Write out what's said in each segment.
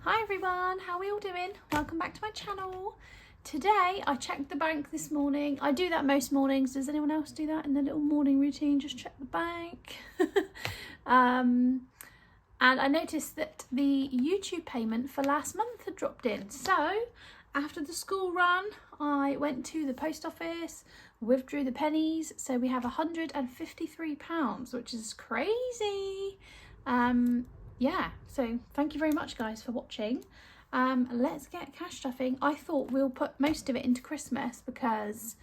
Hi everyone, how are we all doing? Welcome back to my channel. Today I checked the bank this morning. I do that most mornings. Does anyone else do that in their little morning routine? Just check the bank. And I noticed that the YouTube payment for last month had dropped in. So after the school run, I went to the post office, withdrew the pennies. So we have £153, which is crazy. Yeah, so thank you very much guys for watching. Let's get cash stuffing. I thought we'll put most of it into Christmas because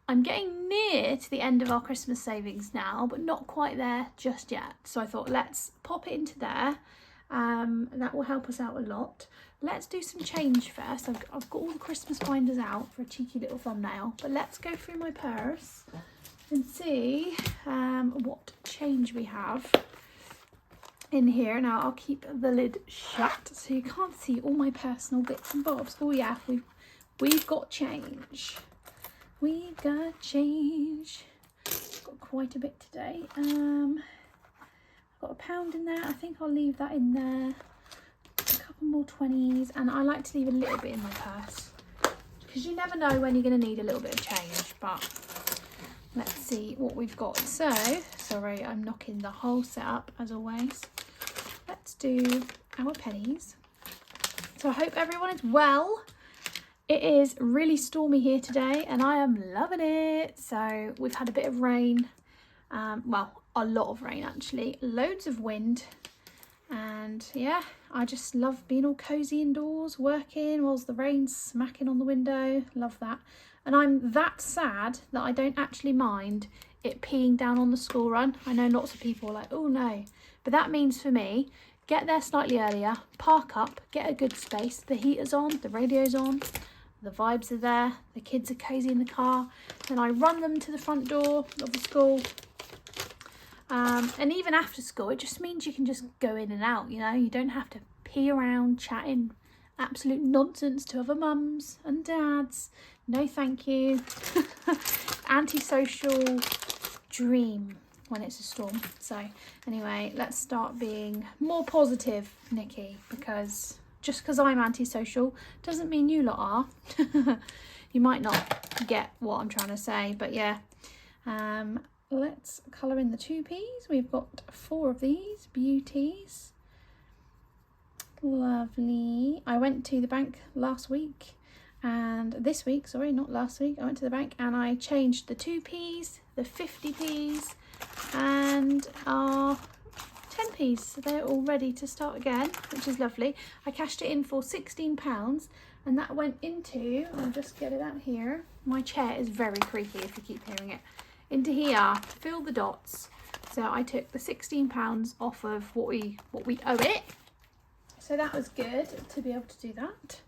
I'm getting near to the end of our Christmas savings now, but not quite there just yet. So I thought let's pop it into there. That will help us out a lot. Let's do some change first. I've got all the Christmas binders out for a cheeky little thumbnail, but let's go through my purse and see what change we have in here. Now I'll keep the lid shut so you can't see all my personal bits and bobs. Oh yeah, we've got change. We've got change. Got quite a bit today. I've got £1 in there. I think I'll leave that in there. A couple more 20s, and I like to leave a little bit in my purse because you never know when you're going to need a little bit of change. But let's see what we've got. So, sorry, I'm knocking the whole setup as always. Let's do our pennies. So I hope everyone is well. It is really stormy here today and I am loving it. So we've had a bit of rain. Well, a lot of rain actually. Loads of wind. And yeah, I just love being all cozy indoors, working whilst the rain's smacking on the window. Love that. And I'm that sad that I don't actually mind it peeing down on the school run. I know lots of people are like, oh no. But that means for me, get there slightly earlier, park up, get a good space. The heater's on, the radio's on, the vibes are there, the kids are cozy in the car. Then I run them to the front door of the school. And even after school, it just means you can just go in and out, you know. You don't have to pee around chatting absolute nonsense to other mums and dads. No thank you. Antisocial dream when it's a storm. So anyway, let's start being more positive, Nikki, because just because I'm antisocial doesn't mean you lot are. You might not get what I'm trying to say, but yeah. Let's colour in the 2Ps. We've got 4 of these beauties. Lovely. I went to the bank last week and this week, sorry, not last week, I went to the bank and I changed the 2Ps, the 50Ps and our 10Ps. So they're all ready to start again, which is lovely. I cashed it in for £16 and that went into, I'll just get it out here. My chair is very creaky if you keep hearing it. Into here, fill the dots. So I took the £16 off of what we owe it. So that was good to be able to do that.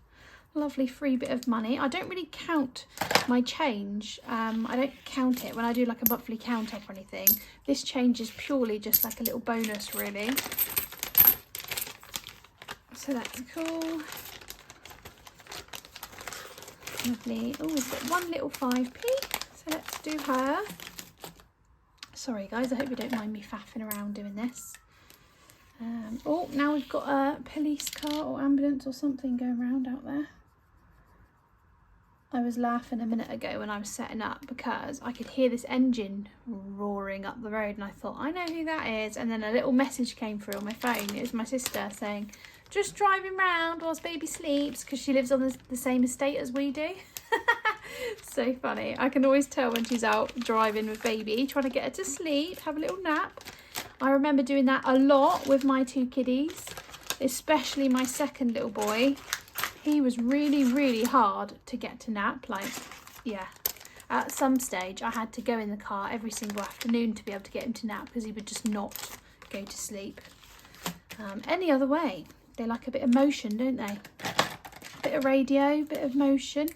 Lovely free bit of money. I don't really count my change. I don't count it when I do like a monthly count up or anything. This change is purely just like a little bonus really. So that's cool. Lovely. Oh, we've got one little 5p. So let's do her. Sorry guys, I hope you don't mind me faffing around doing this. Oh, now we've got a police car or ambulance or something going around out there. I was laughing a minute ago when I was setting up because I could hear this engine roaring up the road and I thought, I know who that is. And then a little message came through on my phone. It was my sister saying, just driving round whilst baby sleeps, because she lives on the same estate as we do. So funny. I can always tell when she's out driving with baby, trying to get her to sleep, have a little nap. I remember doing that a lot with my 2 kiddies, especially my second little boy. He was really, really hard to get to nap. Like, yeah, at some stage I had to go in the car every single afternoon to be able to get him to nap because he would just not go to sleep. Any other way. They like a bit of motion, don't they? A bit of radio, bit of motion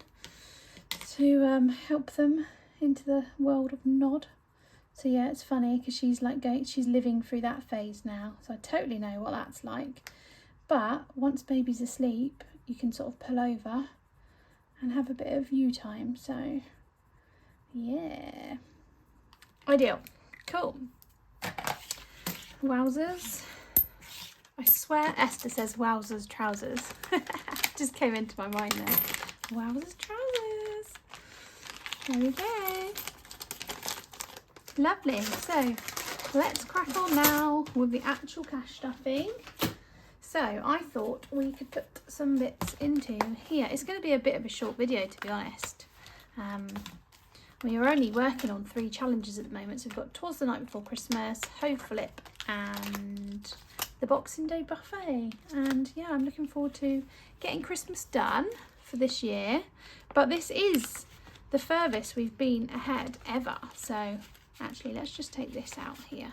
to help them into the world of nod. So yeah, it's funny because she's living through that phase now. So I totally know what that's like. But once baby's asleep, you can sort of pull over and have a bit of you time. So yeah, ideal. Cool. Wowzers. I swear Esther says wowzers trousers. Just came into my mind there. Wowzers trousers. There we go. Lovely. So let's crack on now with the actual cash stuffing. So I thought we could put some bits into here. It's going to be a bit of a short video, to be honest. We are only working on 3 challenges at the moment. So we've got Twas the Night Before Christmas, Hoe Flip, and the Boxing Day Buffet. And yeah, I'm looking forward to getting Christmas done for this year. But this is the furthest we've been ahead ever. So actually, let's just take this out here.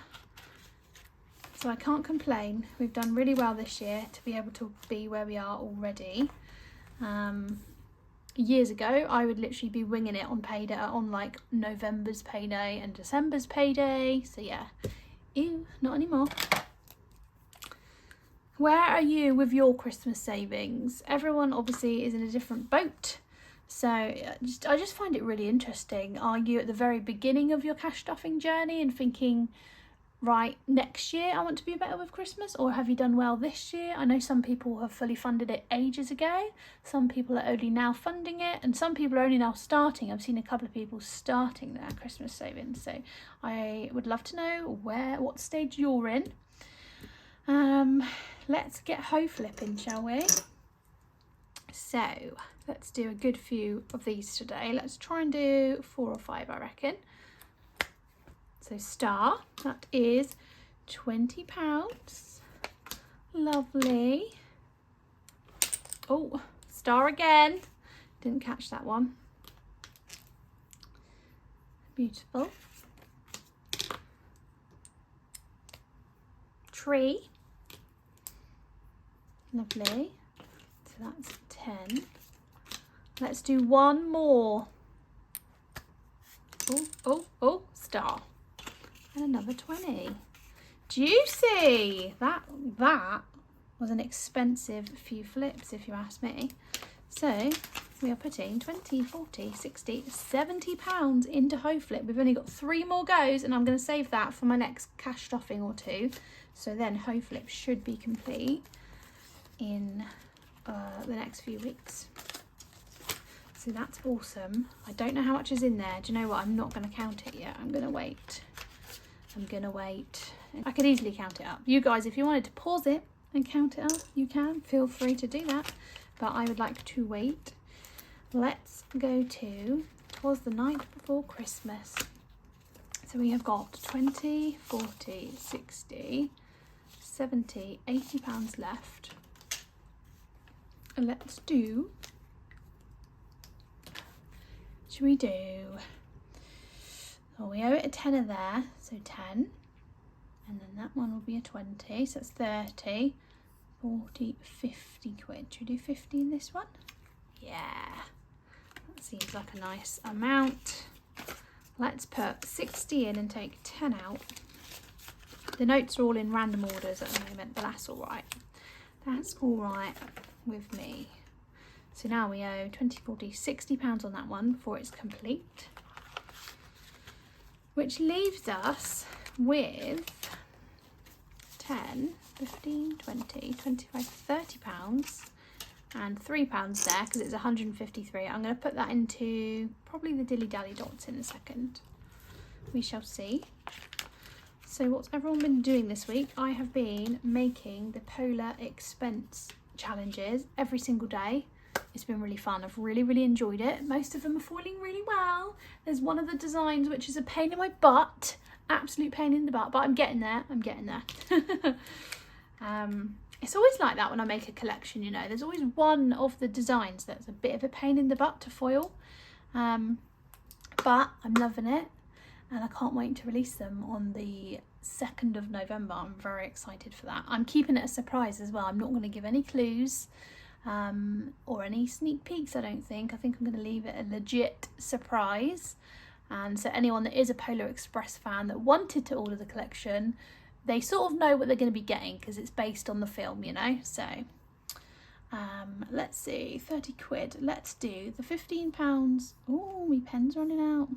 So I can't complain. We've done really well this year to be able to be where we are already. Years ago, I would literally be winging it on payday, on like November's payday and December's payday. So yeah, ew, not anymore. Where are you with your Christmas savings? Everyone obviously is in a different boat. So I just find it really interesting. Are you at the very beginning of your cash stuffing journey and thinking, right, next year I want to be better with Christmas? Or have you done well this year? I know some people have fully funded it ages ago. Some people are only now funding it. And some people are only now starting. I've seen a couple of people starting their Christmas savings. So I would love to know what stage you're in. Let's get hoe flipping, shall we? So let's do a good few of these today. Let's try and do 4 or 5, I reckon. So star, that is £20. Lovely. Oh, star again. Didn't catch that one. Beautiful. Tree. Lovely. So that's 10. Let's do one more. Oh, star. And another 20. Juicy! That was an expensive few flips, if you ask me. So we are putting 20, 40, 60, 70 pounds into hoe flip. We've only got 3 more goes, and I'm going to save that for my next cash stuffing or 2. So then hoe flip should be complete in the next few weeks. So that's awesome. I don't know how much is in there. Do you know what? I'm not going to count it yet. I'm going to wait. I could easily count it up. You guys, if you wanted to pause it and count it up, you can. Feel free to do that. But I would like to wait. Let's go to Twas the Night Before Christmas. So we have got 20, 40, 60, 70, 80 pounds left. And let's do... Should we do... Oh, we owe it a tenner there, so 10. And then that one will be a 20, so that's 30, 40, 50 quid. Should we do 50 in this one? Yeah, that seems like a nice amount. Let's put 60 in and take 10 out. The notes are all in random orders at the moment, but that's all right. That's all right with me. So now we owe 20, 40, 60 pounds on that one before it's complete. Which leaves us with 10, 15, 20, 25, 30 pounds and £3 there because it's 153. I'm going to put that into probably the dilly dally dots in a second. We shall see. So what's everyone been doing this week? I have been making the polar expense challenges every single day. It's been really fun. I've really enjoyed it. Most of them are falling really well. There's one of the designs which is a pain in my butt. Absolute pain in the butt, but I'm getting there. It's always like that when I make a collection, you know. There's always one of the designs that's a bit of a pain in the butt to foil. But I'm loving it. And I can't wait to release them on the 2nd of November. I'm very excited for that. I'm keeping it a surprise as well. I'm not going to give any clues. Or any sneak peeks, I don't think. I think I'm going to leave it a legit surprise. And so anyone that is a Polar Express fan that wanted to order the collection, they sort of know what they're going to be getting because it's based on the film, you know. So let's see, 30 quid. Let's do the £15. Oh, my pen's running out.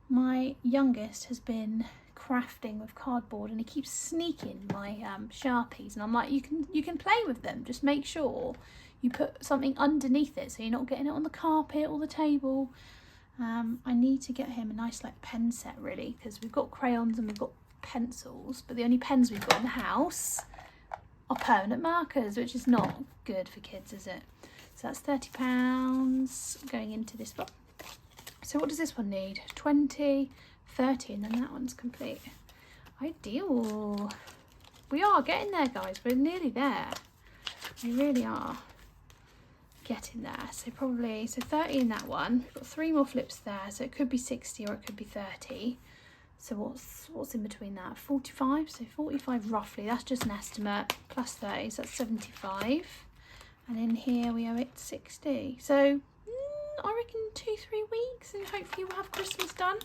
My youngest has been crafting with cardboard, and he keeps sneaking my Sharpies, and I'm like, you can play with them, just make sure you put something underneath it so you're not getting it on the carpet or the table. I need to get him a nice like pen set really, because we've got crayons and we've got pencils, but the only pens we've got in the house are permanent markers, which is not good for kids, is it? So that's £30 going into this one. So what does this one need? 20, 30, and then that one's complete. Ideal. We are getting there, guys. We're nearly there. We really are getting there. So probably, so 30 in that one. We've got 3 more flips there, so it could be 60 or it could be 30. So what's in between that? 45, so 45 roughly. That's just an estimate. Plus 30, so that's 75. And in here we owe it 60. So I reckon 2-3 weeks, and hopefully we'll have Christmas done.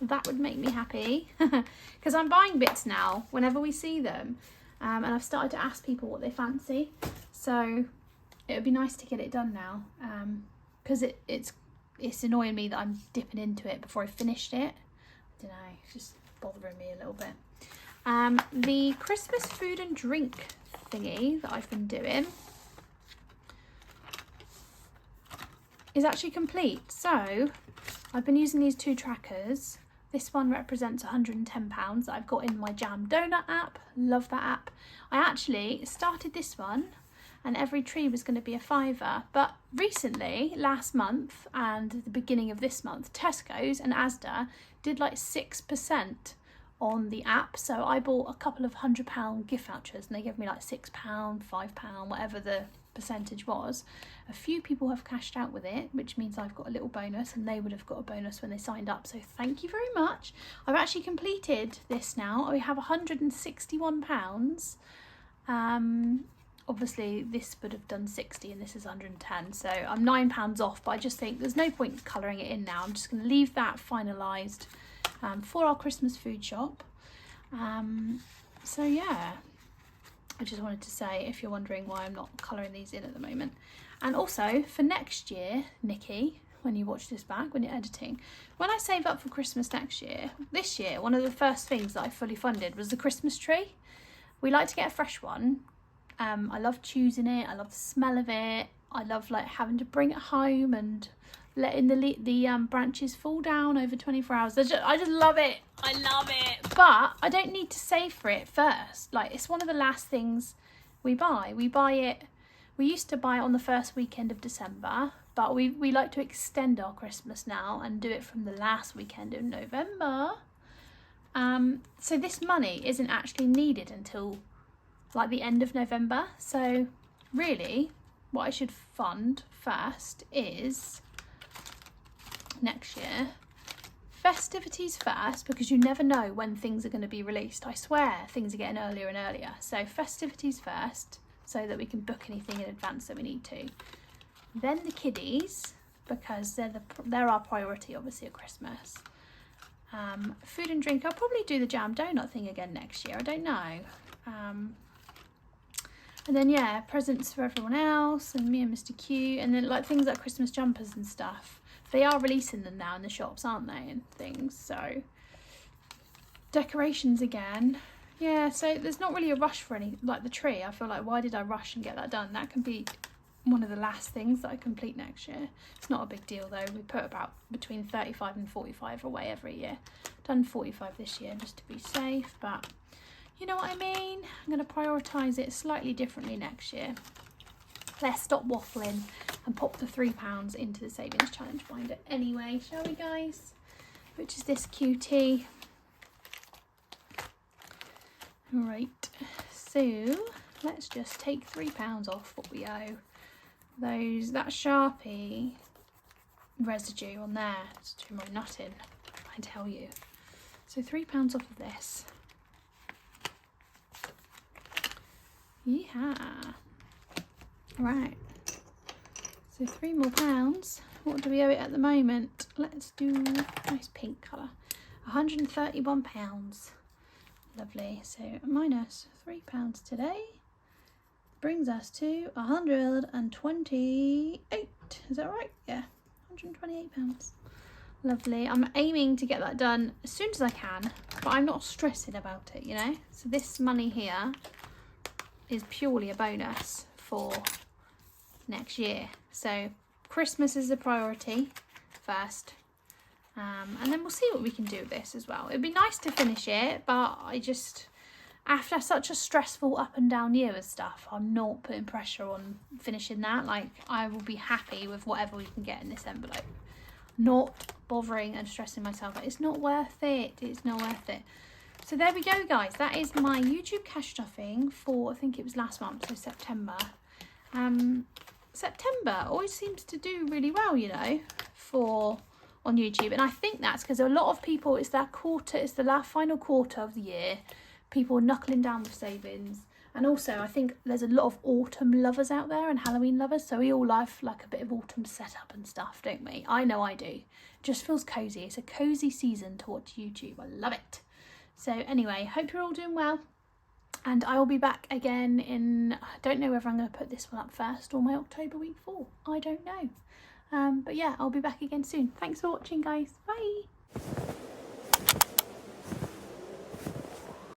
That would make me happy, because I'm buying bits now whenever we see them, and I've started to ask people what they fancy. So it would be nice to get it done now, because it's annoying me that I'm dipping into it before I finished it. I don't know, it's just bothering me a little bit. The Christmas food and drink thingy that I've been doing is actually complete. So I've been using these 2 trackers. This one represents £110 that I've got in my Jam Doughnut app. Love that app. I actually started this one and every tree was going to be a £5, but recently, last month and the beginning of this month, Tesco's and Asda did like 6% on the app. So I bought a couple of £100 gift vouchers and they gave me like £6, £5, whatever the percentage was. A few people have cashed out with it, which means I've got a little bonus, and they would have got a bonus when they signed up, so thank you very much. I've actually completed this now. I have £161. Obviously this would have done 60 and this is 110, so I'm £9 off, but I just think there's no point colouring it in now. I'm just going to leave that finalised for our Christmas food shop. So yeah, I just wanted to say, if you're wondering why I'm not colouring these in at the moment. And also for next year, Nikki, when you watch this back, when you're editing, when I save up for Christmas next year, this year, one of the first things that I fully funded was the Christmas tree. We like to get a fresh one. I love choosing it. I love the smell of it. I love like having to bring it home and letting the branches fall down over 24 hours. I just love it. I love it. But I don't need to save for it first. Like, it's one of the last things we buy. We used to buy it on the first weekend of December, but we like to extend our Christmas now and do it from the last weekend of November. So this money isn't actually needed until like the end of November. So really what I should fund first is next year. Festivities first, because you never know when things are going to be released. I swear things are getting earlier and earlier. So festivities first, so that we can book anything in advance that we need to. Then the kiddies, because they're our priority obviously at Christmas. Food and drink, I'll probably do the Jam Doughnut thing again next year. I don't know. And then yeah, presents for everyone else and me and Mr. Q, and then like things like Christmas jumpers and stuff. They are releasing them now in the shops, aren't they, and things. So decorations again. Yeah, so there's not really a rush for any, like the tree. I feel like, why did I rush and get that done? That can be one of the last things that I complete next year. It's not a big deal though. We put about between 35 and 45 away every year. Done 45 this year just to be safe, but you know what I mean? I'm going to prioritise it slightly differently next year. Let's stop waffling and pop the £3 into the savings challenge binder anyway, shall we guys? Which is this cutie. Right, so let's just take £3 off what we owe. That Sharpie residue on there, it's too much nutting, I tell you. So £3 off of this. Yeah. Right. So £3 more. What do we owe it at the moment? Let's do nice pink colour. £131. Lovely. So minus £3 today brings us to 128. Is that right? Yeah, £128. Lovely. I'm aiming to get that done as soon as I can, but I'm not stressing about it, you know. So this money here is purely a bonus for next year. So Christmas is a priority first, and then we'll see what we can do with this as well. It'd be nice to finish it, but I just, after such a stressful up and down year with stuff, I'm not putting pressure on finishing that. Like, I will be happy with whatever we can get in this envelope. Not bothering and stressing myself. It's not worth it. It's not worth it. So there we go, guys. That is my YouTube cash stuffing for, I think it was last month, so September. September always seems to do really well, you know, on YouTube. And I think that's because a lot of people, it's that quarter, it's the final quarter of the year. People knuckling down with savings. And also, I think there's a lot of autumn lovers out there and Halloween lovers. So we all love like a bit of autumn setup and stuff, don't we? I know I do. It just feels cozy. It's a cozy season to watch YouTube. I love it. So anyway, hope you're all doing well. And I will be back again in, I don't know whether I'm going to put this one up first or my October week 4. I don't know. But yeah, I'll be back again soon. Thanks for watching, guys. Bye.